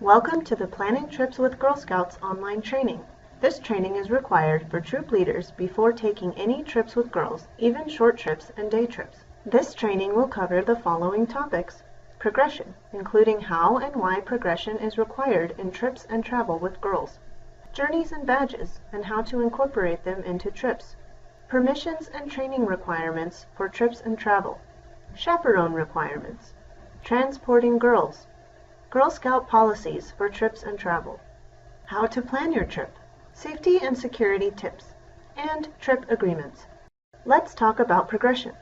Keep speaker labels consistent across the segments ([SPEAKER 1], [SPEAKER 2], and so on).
[SPEAKER 1] Welcome to the Planning Trips with Girl Scouts online training. This training is required for troop leaders before taking any trips with girls, even short trips and day trips. This training will cover the following topics: progression, including how and why progression is required in trips and travel with girls; journeys and badges, and how to incorporate them into trips; permissions and training requirements for trips and travel; chaperone requirements; transporting girls; Girl Scout policies for trips and travel; how to plan your trip; safety and security tips; and trip agreements. Let's talk about progression.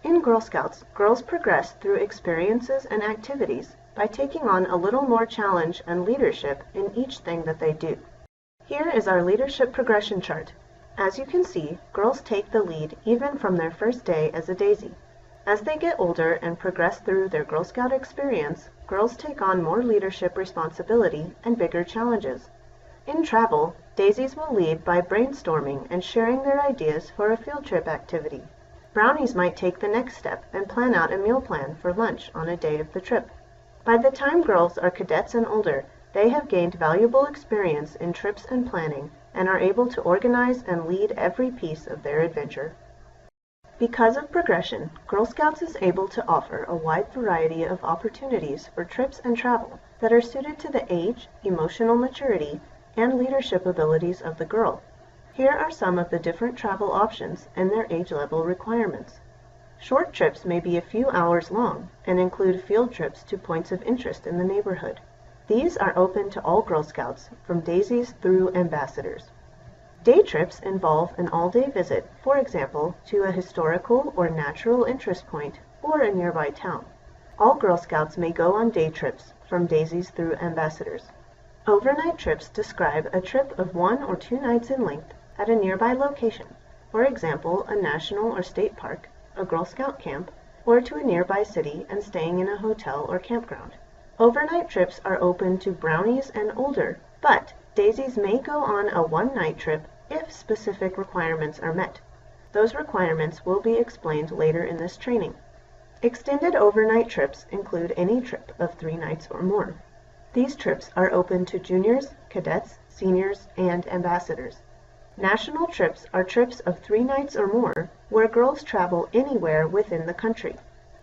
[SPEAKER 1] In Girl Scouts, girls progress through experiences and activities by taking on a little more challenge and leadership in each thing that they do. Here is our leadership progression chart. As you can see, girls take the lead even from their first day as a daisy. As they get older and progress through their Girl Scout experience, girls take on more leadership responsibility and bigger challenges. In travel, daisies will lead by brainstorming and sharing their ideas for a field trip activity. Brownies might take the next step and plan out a meal plan for lunch on a day of the trip. By the time girls are cadets and older, they have gained valuable experience in trips and planning and are able to organize and lead every piece of their adventure. Because of progression, Girl Scouts is able to offer a wide variety of opportunities for trips and travel that are suited to the age, emotional maturity, and leadership abilities of the girl. Here are some of the different travel options and their age level requirements. Short trips may be a few hours long and include field trips to points of interest in the neighborhood. These are open to all Girl Scouts, from daisies through ambassadors. Day trips involve an all-day visit, for example, to a historical or natural interest point or a nearby town. All Girl Scouts may go on day trips, from daisies through ambassadors. Overnight trips describe a trip of 1 or 2 nights in length at a nearby location, for example, a national or state park, a Girl Scout camp, or to a nearby city and staying in a hotel or campground. Overnight trips are open to brownies and older, but daisies may go on a one-night trip if specific requirements are met. Those requirements will be explained later in this training. Extended overnight trips include any trip of 3 nights or more. These trips are open to juniors, cadets, seniors, and ambassadors. National trips are trips of 3 nights or more where girls travel anywhere within the country.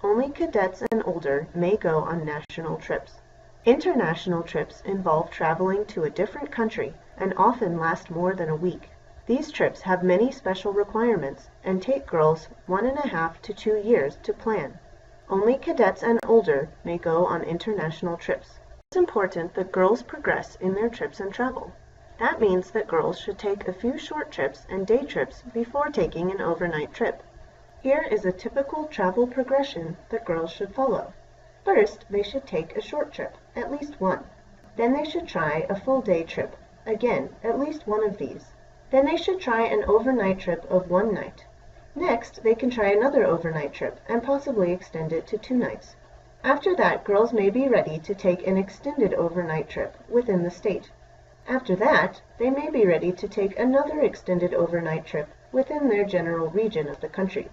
[SPEAKER 1] Only cadets and older may go on national trips. International trips involve traveling to a different country and often last more than a week. These trips have many special requirements and take girls 1.5 to 2 years to plan. Only cadets and older may go on international trips. It's important that girls progress in their trips and travel. That means that girls should take a few short trips and day trips before taking an overnight trip. Here is a typical travel progression that girls should follow. First, they should take a short trip, at least one. Then they should try a full day trip, again, at least one of these. Then they should try an overnight trip of 1 night. Next, they can try another overnight trip and possibly extend it to 2 nights. After that, girls may be ready to take an extended overnight trip within the state. After that, they may be ready to take another extended overnight trip within their general region of the country.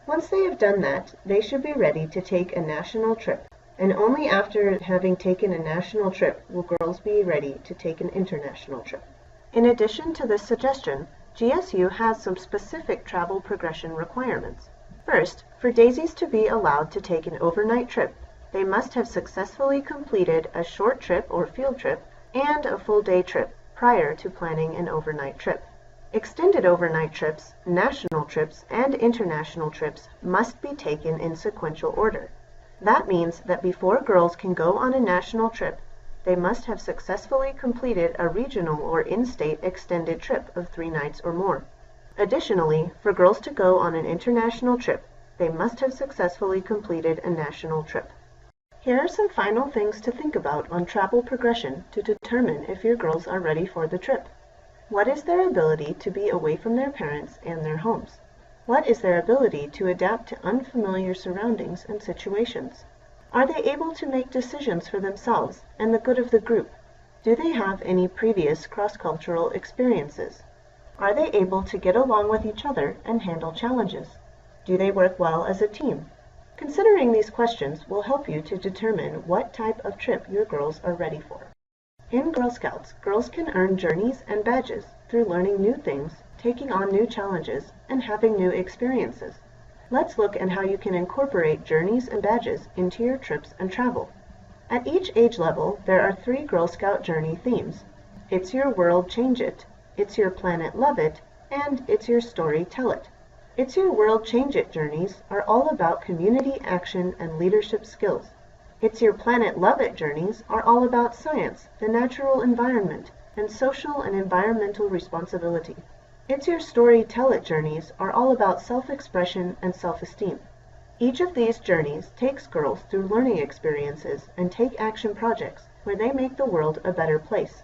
[SPEAKER 1] Once they have done that, they should be ready to take a national trip, and only after having taken a national trip will girls be ready to take an international trip. In addition to this suggestion, GSU has some specific travel progression requirements. First, for daisies to be allowed to take an overnight trip, they must have successfully completed a short trip or field trip and a full day trip prior to planning an overnight trip. Extended overnight trips, national trips, and international trips must be taken in sequential order. That means that before girls can go on a national trip, they must have successfully completed a regional or in-state extended trip of 3 nights or more. Additionally, for girls to go on an international trip, they must have successfully completed a national trip. Here are some final things to think about on travel progression to determine if your girls are ready for the trip. What is their ability to be away from their parents and their homes? What is their ability to adapt to unfamiliar surroundings and situations? Are they able to make decisions for themselves and the good of the group? Do they have any previous cross-cultural experiences? Are they able to get along with each other and handle challenges? Do they work well as a team? Considering these questions will help you to determine what type of trip your girls are ready for. In Girl Scouts, girls can earn journeys and badges through learning new things, taking on new challenges, and having new experiences. Let's look at how you can incorporate journeys and badges into your trips and travel. At each age level, there are 3 Girl Scout journey themes. It's Your World, Change It, It's Your Planet, Love It, and It's Your Story, Tell It. It's Your World, Change It journeys are all about community action and leadership skills. It's Your Planet, Love It journeys are all about science, the natural environment, and social and environmental responsibility. It's Your Story, Tell It journeys are all about self-expression and self-esteem. Each of these journeys takes girls through learning experiences and take action projects where they make the world a better place.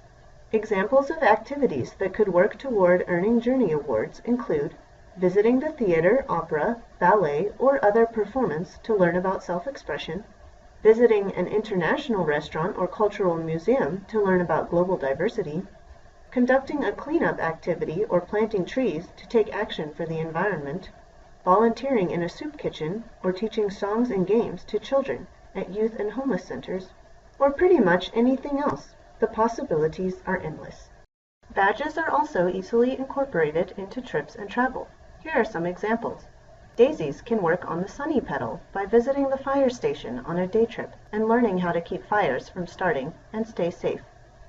[SPEAKER 1] Examples of activities that could work toward earning Journey Awards include visiting the theater, opera, ballet, or other performance to learn about self-expression, visiting an international restaurant or cultural museum to learn about global diversity, conducting a cleanup activity or planting trees to take action for the environment, volunteering in a soup kitchen, or teaching songs and games to children at youth and homeless centers, or pretty much anything else. The possibilities are endless. Badges are also easily incorporated into trips and travel. Here are some examples. Daisies can work on the Sunny Pedal by visiting the fire station on a day trip and learning how to keep fires from starting and stay safe.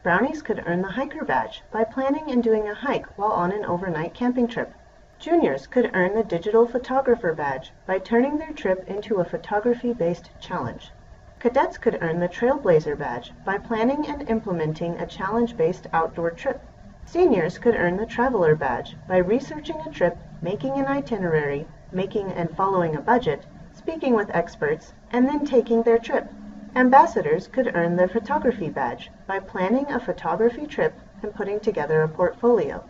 [SPEAKER 1] Brownies could earn the Hiker Badge by planning and doing a hike while on an overnight camping trip. Juniors could earn the Digital Photographer Badge by turning their trip into a photography-based challenge. Cadets could earn the Trailblazer Badge by planning and implementing a challenge-based outdoor trip. Seniors could earn the Traveler Badge by researching a trip, making an itinerary, making and following a budget, speaking with experts, and then taking their trip. Ambassadors could earn the Photography Badge by planning a photography trip and putting together a portfolio.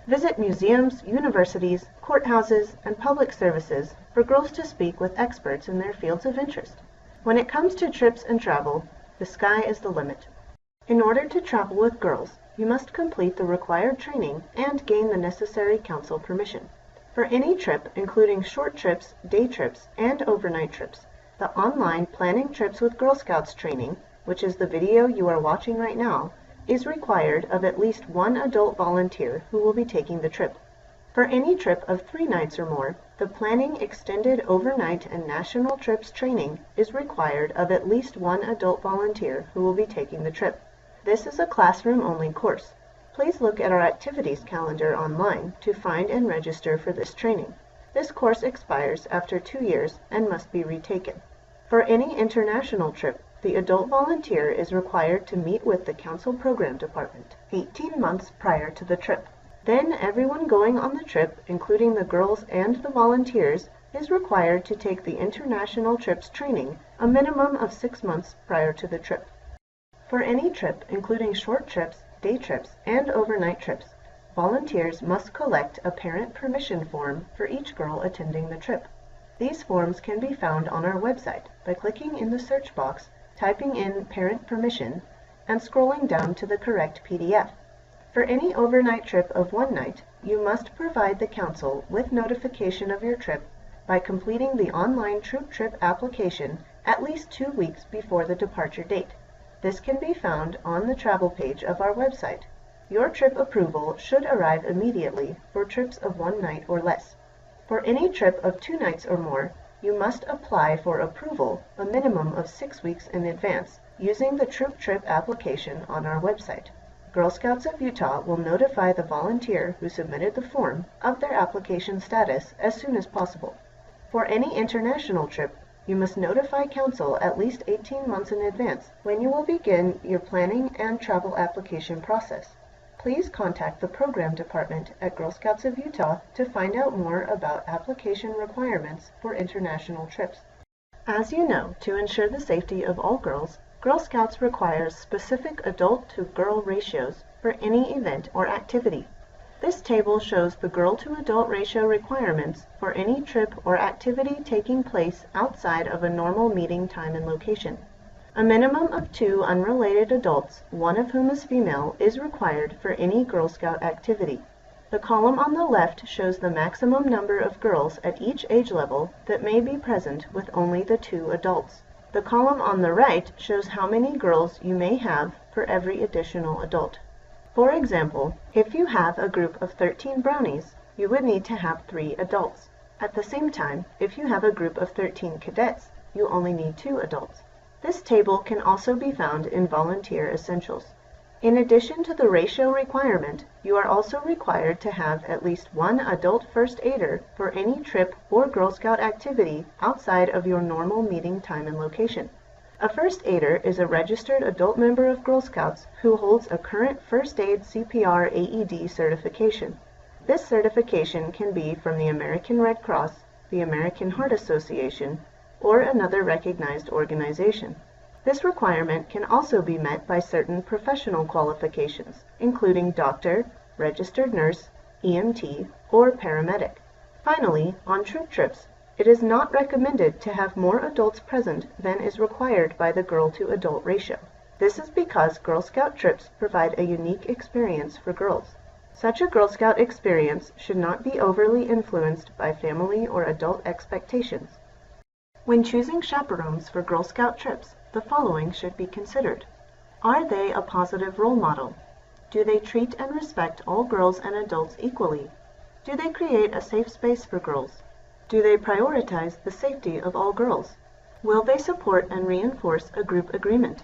[SPEAKER 1] Visit museums, universities, courthouses, and public services for girls to speak with experts in their fields of interest. When it comes to trips and travel, the sky is the limit. In order to travel with girls, you must complete the required training and gain the necessary council permission. For any trip, including short trips, day trips, and overnight trips, the online Planning Trips with Girl Scouts training, which is the video you are watching right now, is required of at least 1 adult volunteer who will be taking the trip. For any trip of 3 nights or more, the Planning Extended Overnight and National Trips training is required of at least 1 adult volunteer who will be taking the trip. This is a classroom-only course. Please look at our activities calendar online to find and register for this training. This course expires after 2 years and must be retaken. For any international trip, the adult volunteer is required to meet with the Council Program Department 18 months prior to the trip. Then everyone going on the trip, including the girls and the volunteers, is required to take the International Trips training a minimum of 6 months prior to the trip. For any trip, including short trips, day trips, and overnight trips, volunteers must collect a parent permission form for each girl attending the trip. These forms can be found on our website by clicking in the search box, typing in parent permission, and scrolling down to the correct PDF. For any overnight trip of 1 night, you must provide the council with notification of your trip by completing the online Troop Trip application at least 2 weeks before the departure date. This can be found on the travel page of our website. Your trip approval should arrive immediately for trips of 1 night or less. For any trip of 2 nights or more, you must apply for approval a minimum of 6 weeks in advance using the Troop Trip application on our website. Girl Scouts of Utah will notify the volunteer who submitted the form of their application status as soon as possible. For any international trip, you must notify Council at least 18 months in advance when you will begin your planning and travel application process. Please contact the Program Department at Girl Scouts of Utah to find out more about application requirements for international trips. As you know, to ensure the safety of all girls, Girl Scouts requires specific adult-to-girl ratios for any event or activity. This table shows the girl-to-adult ratio requirements for any trip or activity taking place outside of a normal meeting time and location. A minimum of 2 unrelated adults, one of whom is female, is required for any Girl Scout activity. The column on the left shows the maximum number of girls at each age level that may be present with only the 2 adults. The column on the right shows how many girls you may have for every additional adult. For example, if you have a group of 13 brownies, you would need to have 3 adults. At the same time, if you have a group of 13 cadets, you only need 2 adults. This table can also be found in Volunteer Essentials. In addition to the ratio requirement, you are also required to have at least 1 adult first aider for any trip or Girl Scout activity outside of your normal meeting time and location. A first aider is a registered adult member of Girl Scouts who holds a current First Aid CPR AED certification. This certification can be from the American Red Cross, the American Heart Association, or another recognized organization. This requirement can also be met by certain professional qualifications, including doctor, registered nurse, EMT, or paramedic. Finally, on troop trips, it is not recommended to have more adults present than is required by the girl-to-adult ratio. This is because Girl Scout trips provide a unique experience for girls. Such a Girl Scout experience should not be overly influenced by family or adult expectations. When choosing chaperones for Girl Scout trips, the following should be considered. Are they a positive role model? Do they treat and respect all girls and adults equally? Do they create a safe space for girls? Do they prioritize the safety of all girls? Will they support and reinforce a group agreement?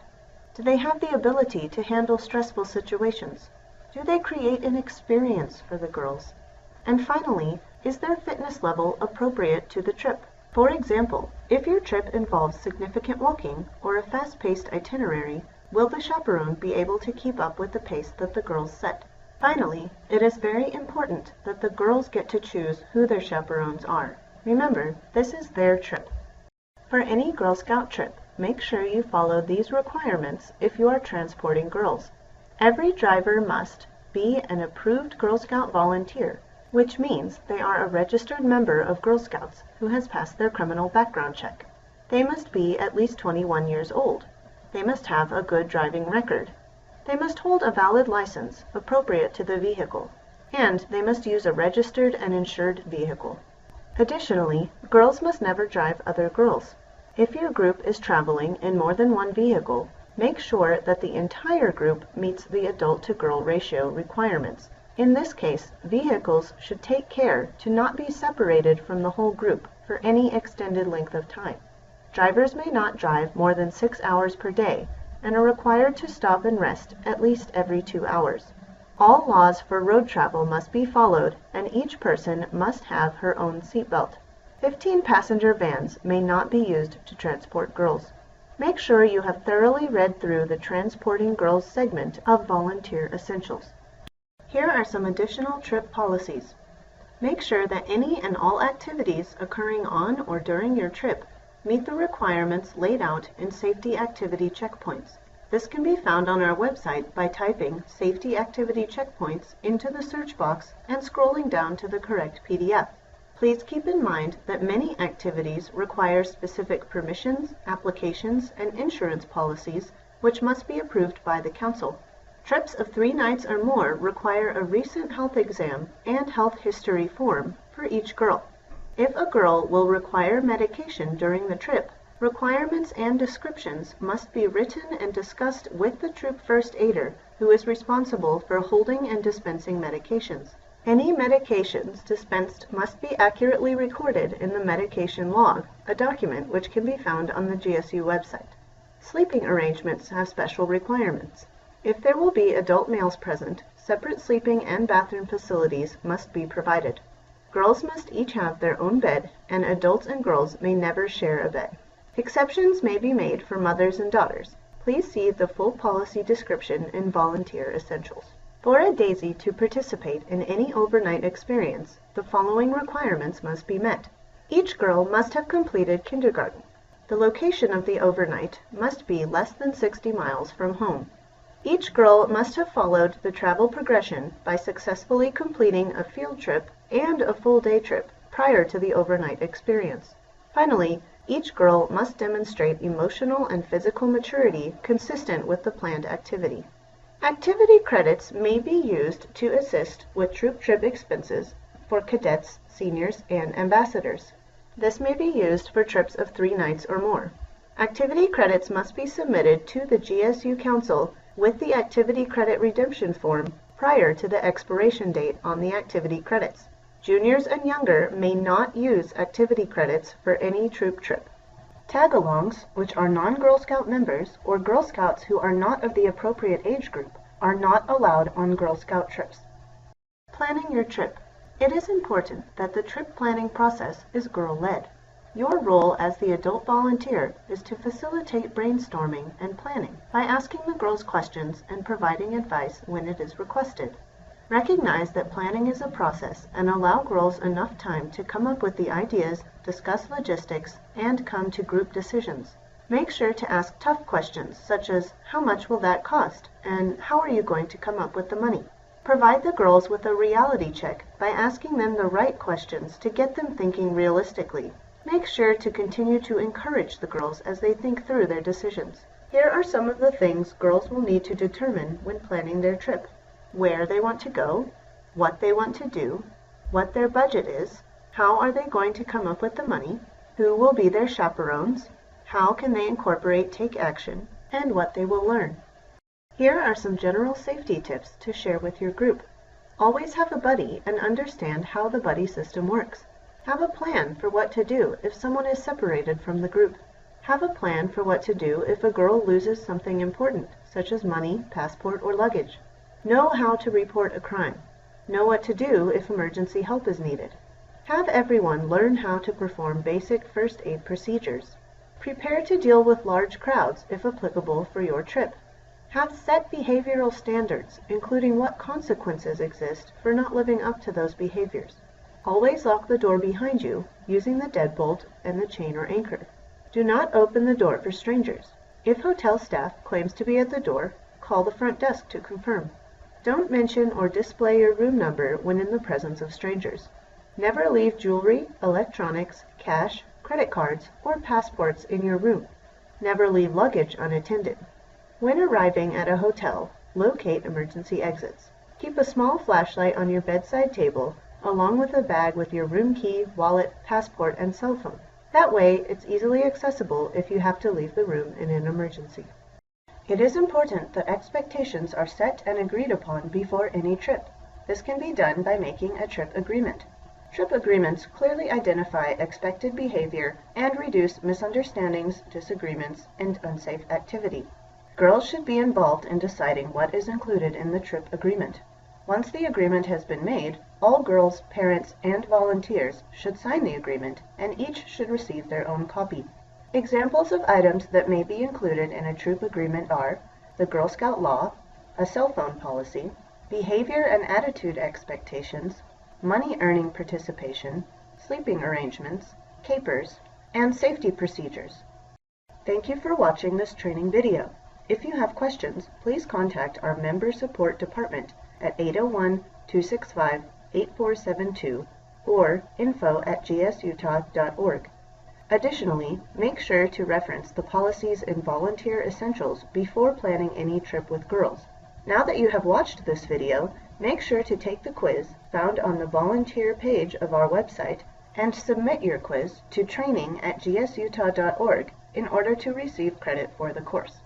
[SPEAKER 1] Do they have the ability to handle stressful situations? Do they create an experience for the girls? And finally, is their fitness level appropriate to the trip? For example, if your trip involves significant walking or a fast-paced itinerary, will the chaperone be able to keep up with the pace that the girls set? Finally, it is very important that the girls get to choose who their chaperones are. Remember, this is their trip. For any Girl Scout trip, make sure you follow these requirements if you are transporting girls. Every driver must be an approved Girl Scout volunteer, which means they are a registered member of Girl Scouts who has passed their criminal background check. They must be at least 21 years old. They must have a good driving record. They must hold a valid license appropriate to the vehicle, and they must use a registered and insured vehicle. Additionally, girls must never drive other girls. If your group is traveling in more than one vehicle, make sure that the entire group meets the adult-to-girl ratio requirements. In this case, vehicles should take care to not be separated from the whole group for any extended length of time. Drivers may not drive more than 6 hours per day and are required to stop and rest at least every 2 hours. All laws for road travel must be followed, and each person must have her own seatbelt. 15-passenger vans may not be used to transport girls. Make sure you have thoroughly read through the Transporting Girls segment of Volunteer Essentials. Here are some additional trip policies. Make sure that any and all activities occurring on or during your trip meet the requirements laid out in safety activity checkpoints. This can be found on our website by typing Safety Activity Checkpoints into the search box and scrolling down to the correct PDF. Please keep in mind that many activities require specific permissions, applications, and insurance policies which must be approved by the Council. Trips of 3 nights or more require a recent health exam and health history form for each girl. If a girl will require medication during the trip, requirements and descriptions must be written and discussed with the troop first aider, who is responsible for holding and dispensing medications. Any medications dispensed must be accurately recorded in the medication log, a document which can be found on the GSU website. Sleeping arrangements have special requirements. If there will be adult males present, separate sleeping and bathroom facilities must be provided. Girls must each have their own bed, and adults and girls may never share a bed. Exceptions may be made for mothers and daughters. Please see the full policy description in Volunteer Essentials. For a daisy to participate in any overnight experience, the following requirements must be met. Each girl must have completed kindergarten. The location of the overnight must be less than 60 miles from home. Each girl must have followed the travel progression by successfully completing a field trip and a full day trip prior to the overnight experience. Finally, each girl must demonstrate emotional and physical maturity consistent with the planned activity. Activity credits may be used to assist with troop trip expenses for cadets, seniors, and ambassadors. This may be used for trips of 3 nights or more. Activity credits must be submitted to the GSU Council with the Activity Credit Redemption Form prior to the expiration date on the activity credits. Juniors and younger may not use activity credits for any troop trip. Tag-alongs, which are non-Girl Scout members or Girl Scouts who are not of the appropriate age group, are not allowed on Girl Scout trips. Planning your trip. It is important that the trip planning process is girl-led. Your role as the adult volunteer is to facilitate brainstorming and planning by asking the girls questions and providing advice when it is requested. Recognize that planning is a process and allow girls enough time to come up with the ideas, discuss logistics, and come to group decisions. Make sure to ask tough questions such as, how much will that cost? And how are you going to come up with the money? Provide the girls with a reality check by asking them the right questions to get them thinking realistically. Make sure to continue to encourage the girls as they think through their decisions. Here are some of the things girls will need to determine when planning their trip: where they want to go, what they want to do, what their budget is, how are they going to come up with the money, who will be their chaperones, how can they incorporate take action, and what they will learn. Here are some general safety tips to share with your group. Always have a buddy and understand how the buddy system works. Have a plan for what to do if someone is separated from the group. Have a plan for what to do if a girl loses something important, such as money, passport, or luggage. Know how to report a crime. Know what to do if emergency help is needed. Have everyone learn how to perform basic first aid procedures. Prepare to deal with large crowds if applicable for your trip. Have set behavioral standards, including what consequences exist for not living up to those behaviors. Always lock the door behind you using the deadbolt and the chain or anchor. Do not open the door for strangers. If hotel staff claims to be at the door, call the front desk to confirm. Don't mention or display your room number when in the presence of strangers. Never leave jewelry, electronics, cash, credit cards, or passports in your room. Never leave luggage unattended. When arriving at a hotel, locate emergency exits. Keep a small flashlight on your bedside table, along with a bag with your room key, wallet, passport, and cell phone. That way, it's easily accessible if you have to leave the room in an emergency. It is important that expectations are set and agreed upon before any trip. This can be done by making a trip agreement. Trip agreements clearly identify expected behavior and reduce misunderstandings, disagreements, and unsafe activity. Girls should be involved in deciding what is included in the trip agreement. Once the agreement has been made, all girls, parents, and volunteers should sign the agreement, and each should receive their own copy. Examples of items that may be included in a troop agreement are the Girl Scout law, a cell phone policy, behavior and attitude expectations, money earning participation, sleeping arrangements, capers, and safety procedures. Thank you for watching this training video. If you have questions, please contact our Member Support Department at 801-265-8472 or info@gsutah.org. Additionally, make sure to reference the policies in Volunteer Essentials before planning any trip with girls. Now that you have watched this video, make sure to take the quiz found on the volunteer page of our website and submit your quiz to training@gsutah.org in order to receive credit for the course.